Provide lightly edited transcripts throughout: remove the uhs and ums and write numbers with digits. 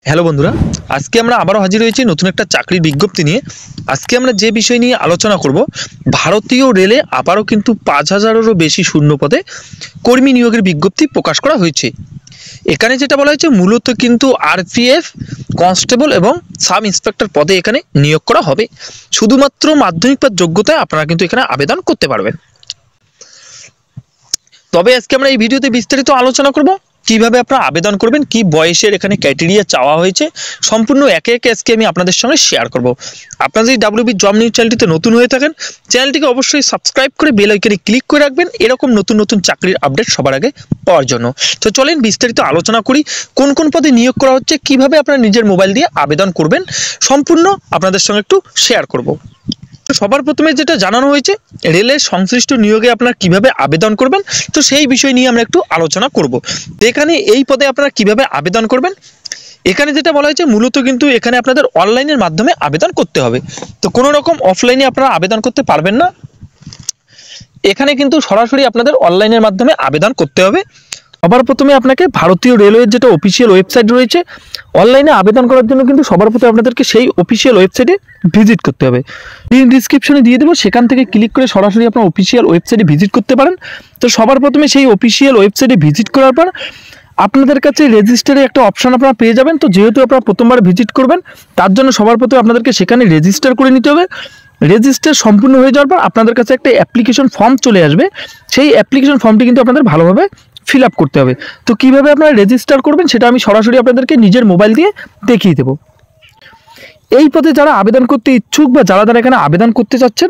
Hello বন্ধুরা, আজকে আমরা আবারও হাজির হয়েছি নতুন একটা চাকরির বিজ্ঞপ্তি নিয়ে। আজকে আমরা যে বিষয় নিয়ে আলোচনা করব, ভারতীয় রেলে আবারও কিন্তু ৫,০০০-এরও বেশি শূন্য পদে কর্মী নিয়োগের বিজ্ঞপ্তি প্রকাশ করা হয়েছে। এখানে যেটা বলা হয়েছে, মূলত কিন্তু আরপিএফ কনস্টেবল এবং সাব ইন্সপেক্টর পদে এখানে নিয়োগ করা হবে। শুধুমাত্র মাধ্যমিক পাস যোগ্যতায় আপনারা কিন্তু এখানে আবেদন করতে পারবেন। তবে আজকে আমরা এই ভিডিওতে বিস্তারিত আলোচনা করব কিভাবে আপনারা আবেদন করবেন, কি বয়সের এখানে ক্রাইটেরিয়া চাওয়া হয়েছে, সম্পূর্ণ একে একে আজকে আমি আপনাদের সঙ্গে শেয়ার করব। আপনারা যদি ডাব্লিউবি জব নিউজ চ্যানেলটিতে নতুন হয়ে থাকেন, চ্যানেলটিকে অবশ্যই সাবস্ক্রাইব করে বেল আইকনে ক্লিক করে রাখবেন এরকম নতুন নতুন চাকরির আপডেট সবার আগে পাওয়ার জন্য। তো চলেন বিস্তারিত আলোচনা করি, কোন কোন পদে নিয়োগ করা হচ্ছে, কিভাবে আপনারা নিজের মোবাইল দিয়ে আবেদন করবেন, সম্পূর্ণ আপনাদের সঙ্গে একটু শেয়ার করব। সবার প্রথমে যেটা জানানো হয়েছে, রেলের সংশ্লিষ্ট নিয়োগে আপনারা কিভাবে আবেদন করবেন, তো সেই বিষয় নিয়ে আমরা একটু আলোচনা করব। এখানে এই পদে আপনারা কিভাবে আবেদন করবেন, এখানে যেটা বলা হয়েছে, মূলত কিন্তু এখানে আপনাদের অনলাইনের মাধ্যমে আবেদন করতে হবে। তো কোনো রকম অফলাইনে আপনারা আবেদন করতে পারবেন না, এখানে কিন্তু সরাসরি আপনাদের অনলাইনের মাধ্যমে আবেদন করতে হবে। সবার প্রথমে আপনাকে ভারতীয় রেলওয়ের যেটা অফিসিয়াল ওয়েবসাইট রয়েছে, অনলাইনে আবেদন করার জন্য কিন্তু সবার প্রথমে আপনাদেরকে সেই অফিসিয়াল ওয়েবসাইটে ভিজিট করতে হবে। লিঙ্ক ডিসক্রিপশনে দিয়ে দেবো, সেখান থেকে ক্লিক করে সরাসরি আপনার অফিসিয়াল ওয়েবসাইটে ভিজিট করতে পারেন। তো সবার প্রথমে সেই অফিসিয়াল ওয়েবসাইটে ভিজিট করার পর আপনাদের কাছে রেজিস্টারে একটা অপশন আপনারা পেয়ে যাবেন। তো যেহেতু আপনারা প্রথমবার ভিজিট করবেন, তার জন্য সবার প্রথমে আপনাদেরকে সেখানে রেজিস্টার করে নিতে হবে। রেজিস্টার সম্পূর্ণ হয়ে যাওয়ার পর আপনাদের কাছে একটা অ্যাপ্লিকেশন ফর্ম চলে আসবে। সেই অ্যাপ্লিকেশন ফর্মটি কিন্তু আপনাদের ভালোভাবে ফিল আপ করতে হবে। তো কীভাবে আপনারা রেজিস্টার করবেন সেটা আমি সরাসরি আপনাদেরকে নিজের মোবাইল দিয়ে দেখিয়ে দেবো। এই পদে যারা আবেদন করতে ইচ্ছুক বা যারা এখানে আবেদন করতে চাচ্ছেন,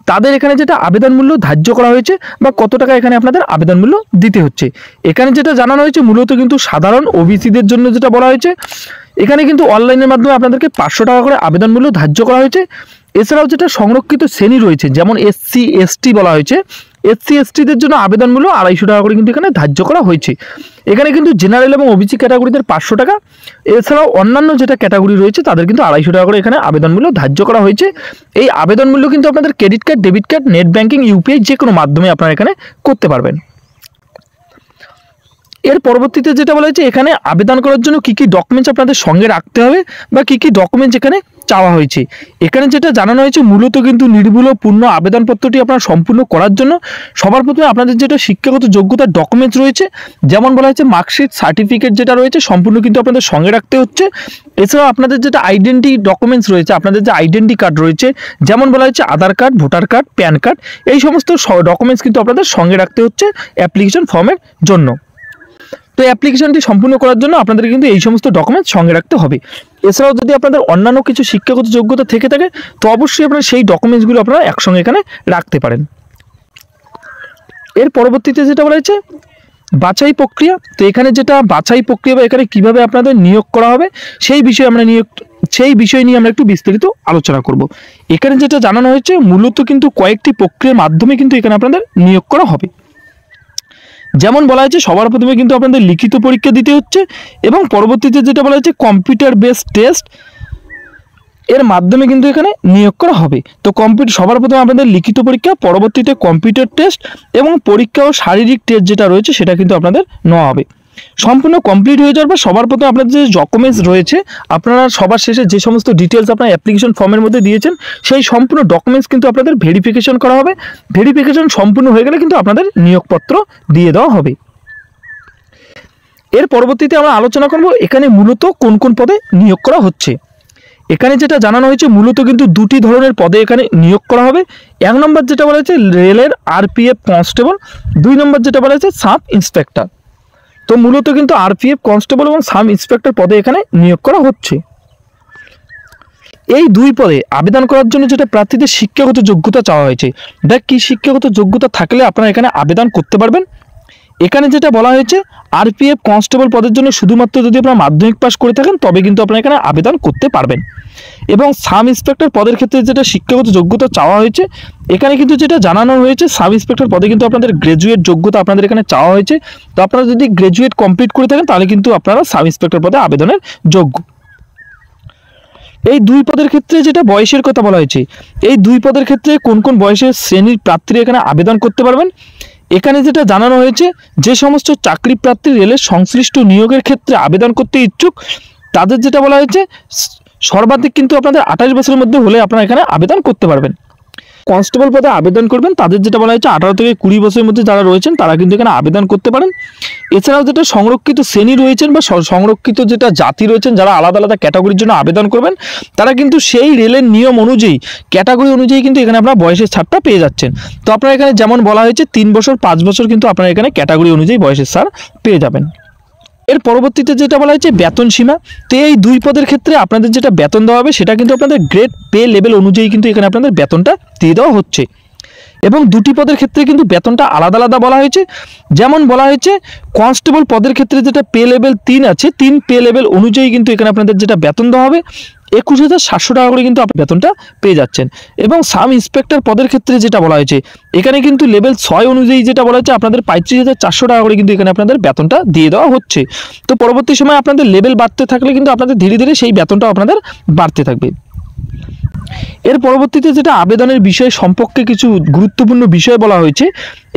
তাদের এখানে যেটা আবেদন মূল্য ধার্য করা হয়েছে বা কত টাকা এখানে আপনাদের আবেদন মূল্য দিতে হচ্ছে, এখানে যেটা জানানো হয়েছে, মূলত কিন্তু সাধারণ ওবিসিদের জন্য যেটা বলা হয়েছে, এখানে কিন্তু অনলাইনের মাধ্যমে আপনাদেরকে 500 টাকা করে আবেদন মূল্য ধার্য করা হয়েছে। এছাড়াও যেটা সংরক্ষিত শ্রেণী রয়েছে, যেমন এসসি এসটি বলা হয়েছে, এসসি এসটিদের জন্য আবেদন মূল্য 250 টাকা করে কিন্তু এখানে ধার্য করা হয়েছে। এখানে কিন্তু জেনারেল এবং ওবিসি ক্যাটাগরিদের 500 টাকা, এছাড়াও অন্যান্য যেটা ক্যাটাগরি রয়েছে তাদের কিন্তু 250 টাকা করে এখানে আবেদন মূল্য ধার্য করা হয়েছে। এই আবেদন মূল্য কিন্তু আপনাদের credit card, debit card, net banking, UPI যে কোনো মাধ্যমে আপনারা এখানে করতে পারবেন। এর পরবর্তীতে যেটা বলা হয়েছে, এখানে আবেদন করার জন্য কী কী ডকুমেন্টস আপনাদের সঙ্গে রাখতে হবে বা কী কী ডকুমেন্টস এখানে চাওয়া হয়েছে, এখানে যেটা জানানো হয়েছে, মূলত কিন্তু নির্ভুল পূর্ণ আবেদনপত্রটি আপনারা সম্পূর্ণ করার জন্য সবার প্রথমে আপনাদের যেটা শিক্ষাগত যোগ্যতার ডকুমেন্টস রয়েছে, যেমন বলা হয়েছে মার্কশিট, সার্টিফিকেট যেটা রয়েছে সম্পূর্ণ কিন্তু আপনাদের সঙ্গে রাখতে হচ্ছে। এছাড়াও আপনাদের যেটা আইডেন্টি ডকুমেন্টস রয়েছে, আপনাদের যে আইডেন্টি কার্ড রয়েছে, যেমন বলা হয়েছে Aadhaar card, voter card, PAN card, এই সমস্ত ডকুমেন্টস কিন্তু আপনাদের সঙ্গে রাখতে হচ্ছে অ্যাপ্লিকেশন ফর্মের জন্য। তো অ্যাপ্লিকেশনটি সম্পূর্ণ করার জন্য আপনাদের কিন্তু এই সমস্ত ডকুমেন্টস সঙ্গে রাখতে হবে। এছাড়াও যদি আপনাদের অন্যান্য কিছু শিক্ষাগত যোগ্যতা থেকে থাকে, তো অবশ্যই আপনারা সেই ডকুমেন্টসগুলো আপনারা একসঙ্গে এখানে রাখতে পারেন। এর পরবর্তীতে যেটা বলা হয়েছে বাছাই প্রক্রিয়া, তো এখানে যেটা বাছাই প্রক্রিয়া বা এখানে কীভাবে আপনাদের নিয়োগ করা হবে সেই বিষয় নিয়ে আমরা একটু বিস্তারিত আলোচনা করব। এখানে যেটা জানানো হয়েছে, মূলত কিন্তু কয়েকটি প্রক্রিয়ার মাধ্যমে কিন্তু এখানে আপনাদের নিয়োগ করা হবে। যেমন বলা হয়েছে, সবার প্রথমে কিন্তু আপনাদের লিখিত পরীক্ষা দিতে হচ্ছে এবং পরবর্তীতে যেটা বলা হয়েছে কম্পিউটার বেসড টেস্ট এর মাধ্যমে কিন্তু এখানে নিয়োগ করা হবে। তো সবার প্রথমে আপনাদের লিখিত পরীক্ষা, পরবর্তীতে কম্পিউটার টেস্ট এবং পরীক্ষা ও শারীরিক টেস্ট যেটা রয়েছে সেটা কিন্তু আপনাদের নেওয়া হবে। সম্পূর্ণ কমপ্লিট হয়ে যাওয়ার পর সবার প্রথমে আপনাদের যে ডকুমেন্টস রয়েছে, আপনারা সবার শেষে যে সমস্ত ডিটেলস আপনার অ্যাপ্লিকেশন ফর্মের মধ্যে দিয়েছেন, সেই সম্পূর্ণ ডকুমেন্টস কিন্তু আপনাদের ভেরিফিকেশন করা হবে। ভেরিফিকেশন সম্পূর্ণ হয়ে গেলে কিন্তু আপনাদের নিয়োগপত্র দিয়ে দেওয়া হবে। এর পরবর্তীতে আমরা আলোচনা করব এখানে মূলত কোন কোন পদে নিয়োগ করা হচ্ছে। এখানে যেটা জানানো হয়েছে, মূলত কিন্তু দুটি ধরনের পদে এখানে নিয়োগ করা হবে। 1 নম্বর যেটা বলা হয়েছে রেলের আরপিএফ কনস্টেবল, 2 নম্বর যেটা বলা হয়েছে সাব ইন্সপেক্টর। তো মূলত কিন্তু আরপিএফ কনস্টেবল এবং সাব ইন্সপেক্টর পদে এখানে নিয়োগ করা হচ্ছে। এই দুই পদে আবেদন করার জন্য যেটা প্রার্থীদের শিক্ষাগত যোগ্যতা চাওয়া হয়েছে, কি শিক্ষাগত যোগ্যতা থাকলে আপনারা এখানে আবেদন করতে পারবেন। এখানে যেটা বলা হয়েছে, আরপিএফ কনস্টেবল পদের জন্য শুধুমাত্র যদি আপনারা মাধ্যমিক পাস করে থাকেন তবে কিন্তু আপনারা এখানে আবেদন করতে পারবেন। এবং সাব ইন্সপেক্টর পদের ক্ষেত্রে যেটা শিক্ষাগত যোগ্যতা চাওয়া হয়েছে, এখানে কিন্তু যেটা জানানো হয়েছে, সাব ইন্সপেক্টর পদে কিন্তু আপনাদের গ্র্যাজুয়েট যোগ্যতা আপনাদের এখানে চাওয়া হয়েছে। তো আপনারা যদি গ্র্যাজুয়েট কমপ্লিট করে থাকেন তাহলে কিন্তু আপনারা সাব ইন্সপেক্টর পদে আবেদনের যোগ্য। এই দুই পদের ক্ষেত্রে যেটা বয়সের কথা বলা হয়েছে, এই দুই পদের ক্ষেত্রে কোন কোন বয়সের শ্রেণীর প্রার্থীরা এখানে আবেদন করতে পারবেন, এখানে যেটা জানানো হয়েছে, যে সমস্ত চাকরি প্রার্থী রেলের সংশ্লিষ্ট নিয়োগের ক্ষেত্রে আবেদন করতে ইচ্ছুক তাদের যেটা বলা হয়েছে সর্বাধিক কিন্তু আপনাদের 28 বছরের মধ্যে হলে আপনারা এখানে আবেদন করতে পারবেন। কনস্টেবল পদে আবেদন করবেন তাদের যেটা বলা হয়েছে 18 থেকে 20 বছরের মধ্যে যারা রয়েছেন তারা কিন্তু এখানে আবেদন করতে পারেন। এছাড়াও যেটা সংরক্ষিত শ্রেণী রয়েছেন বা সংরক্ষিত যেটা জাতি রয়েছেন যারা আলাদা আলাদা ক্যাটাগরির জন্য আবেদন করবেন তারা কিন্তু সেই রেলের নিয়ম অনুযায়ী ক্যাটাগরি অনুযায়ী কিন্তু এখানে আপনারা বয়সের ছাড়টা পেয়ে যাচ্ছেন। তো আপনারা এখানে যেমন বলা হয়েছে 3 বছর 5 বছর কিন্তু আপনারা এখানে ক্যাটাগরি অনুযায়ী বয়সের ছাড় পেয়ে যাবেন। এর পরবর্তীতে যেটা বলা হয়েছে বেতন সীমা, তো এই 2 পদের ক্ষেত্রে আপনাদের যেটা বেতন দেওয়া হবে সেটা কিন্তু আপনাদের গ্রেড পে লেভেল অনুযায়ী কিন্তু এখানে আপনাদের বেতনটা দিয়ে দেওয়া হচ্ছে এবং 2টি পদের ক্ষেত্রে কিন্তু বেতনটা আলাদা আলাদা বলা হয়েছে। যেমন বলা হয়েছে কনস্টেবল পদের ক্ষেত্রে যেটা পে লেভেল 3 আছে 3 পে লেভেল অনুযায়ী কিন্তু এখানে আপনাদের যেটা বেতন দেওয়া হবে 21,700 টাকা করে কিন্তু আপনি বেতনটা পেয়ে যাচ্ছেন। এবং সাব ইন্সপেক্টর পদের ক্ষেত্রে যেটা বলা হয়েছে এখানে কিন্তু লেভেল 6 অনুযায়ী যেটা বলা হয়েছে আপনাদের 35,400 টাকা করে কিন্তু এখানে আপনাদের বেতনটা দিয়ে দেওয়া হচ্ছে। তো পরবর্তী সময় আপনাদের লেভেল বাড়তে থাকলে কিন্তু আপনাদের ধীরে ধীরে সেই বেতনটা আপনাদের বাড়তে থাকবে। এর পরবর্তীতে যেটা আবেদনের বিষয় সম্পর্কে কিছু গুরুত্বপূর্ণ বিষয় বলা হয়েছে,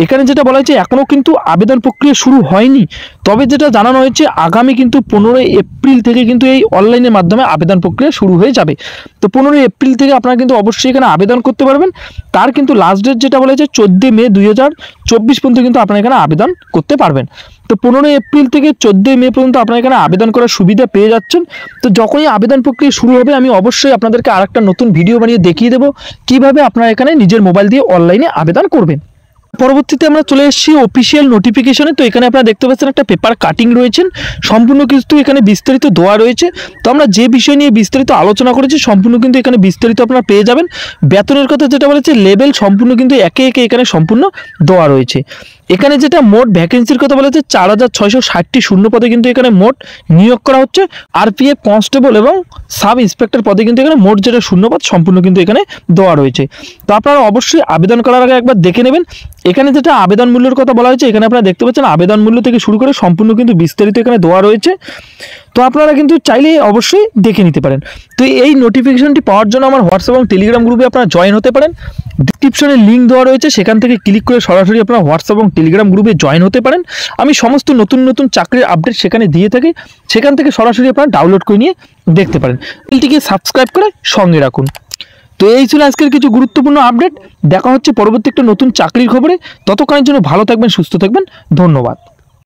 এখানে যেটা বলা হয়েছে এখনও কিন্তু আবেদন প্রক্রিয়া শুরু হয়নি, তবে যেটা জানানো হয়েছে আগামী কিন্তু 15 এপ্রিল থেকে কিন্তু এই অনলাইনের মাধ্যমে আবেদন প্রক্রিয়া শুরু হয়ে যাবে। তো 15 এপ্রিল থেকে আপনারা কিন্তু অবশ্যই এখানে আবেদন করতে পারবেন। তার কিন্তু লাস্ট ডেট যেটা বলা হয়েছে 14 মে 2024 পর্যন্ত কিন্তু আপনারা এখানে আবেদন করতে পারবেন। তো 15 এপ্রিল থেকে 14 মে পর্যন্ত আপনারা এখানে আবেদন করার সুবিধা পেয়ে যাচ্ছেন। তো যখনই আবেদন প্রক্রিয়া শুরু হবে আমি অবশ্যই আপনাদেরকে আরেকটা নতুন ভিডিও বানিয়ে দেখিয়ে দেবো কিভাবে আপনারা এখানে নিজের মোবাইল দিয়ে অনলাইনে আবেদন করবেন। পরবর্তীতে আমরা চলে এসেছি অফিসিয়াল নোটিফিকেশনে। তো এখানে আপনারা দেখতে পাচ্ছেন একটা পেপার কাটিং রয়েছেন, সম্পূর্ণ কিন্তু এখানে বিস্তারিত দেওয়া রয়েছে। তো আমরা যে বিষয় নিয়ে বিস্তারিত আলোচনা করেছি সম্পূর্ণ কিন্তু এখানে বিস্তারিত আপনারা পেয়ে যাবেন। বেতনের কথা যেটা বলেছে লেভেল সম্পূর্ণ কিন্তু একে একে এখানে সম্পূর্ণ দেওয়া রয়েছে। এখানে যেটা মোট ভ্যাকেন্সির কথা বলেছে 4,660টি শূন্য পদে কিন্তু এখানে মোট নিয়োগ করা হচ্ছে। আরপিএফ কনস্টেবল এবং সাব ইন্সপেক্টর পদে কিন্তু এখানে মোট যেটা শূন্যপদ সম্পূর্ণ কিন্তু এখানে দেওয়া রয়েছে। তো আপনারা অবশ্যই আবেদন করার আগে একবার দেখে নেবেন। এখানে যেটা আবেদন মূল্যের কথা বলা হয়েছে এখানে আপনারা দেখতে পাচ্ছেন আবেদন মূল্য থেকে শুরু করে সম্পূর্ণ কিন্তু বিস্তারিত এখানে দেওয়া রয়েছে। তো আপনারা কিন্তু চাইলে অবশ্যই দেখে নিতে পারেন। তো এই নোটিফিকেশনটি পাওয়ার জন্য আমার হোয়াটসঅ্যাপ এবং টেলিগ্রাম গ্রুপে আপনারা জয়েন হতে পারেন। ডিসক্রিপশনে লিঙ্ক দেওয়া রয়েছে, সেখান থেকে ক্লিক করে সরাসরি আপনারা হোয়াটসঅ্যাপ এবং টেলিগ্রাম গ্রুপে জয়েন হতে পারেন। আমি সমস্ত নতুন নতুন চাকরির আপডেট সেখানে দিয়ে থাকি, সেখান থেকে সরাসরি আপনারা ডাউনলোড করে নিয়ে দেখতে পারেন। চ্যানেলটিকে সাবস্ক্রাইব করে সঙ্গে রাখুন। তো এই ছিল আজকের কিছু গুরুত্বপূর্ণ আপডেট। দেখা হচ্ছে পরবর্তী একটা নতুন চাকরির খবরে। ততক্ষণের জন্য ভালো থাকবেন, সুস্থ থাকবেন। ধন্যবাদ।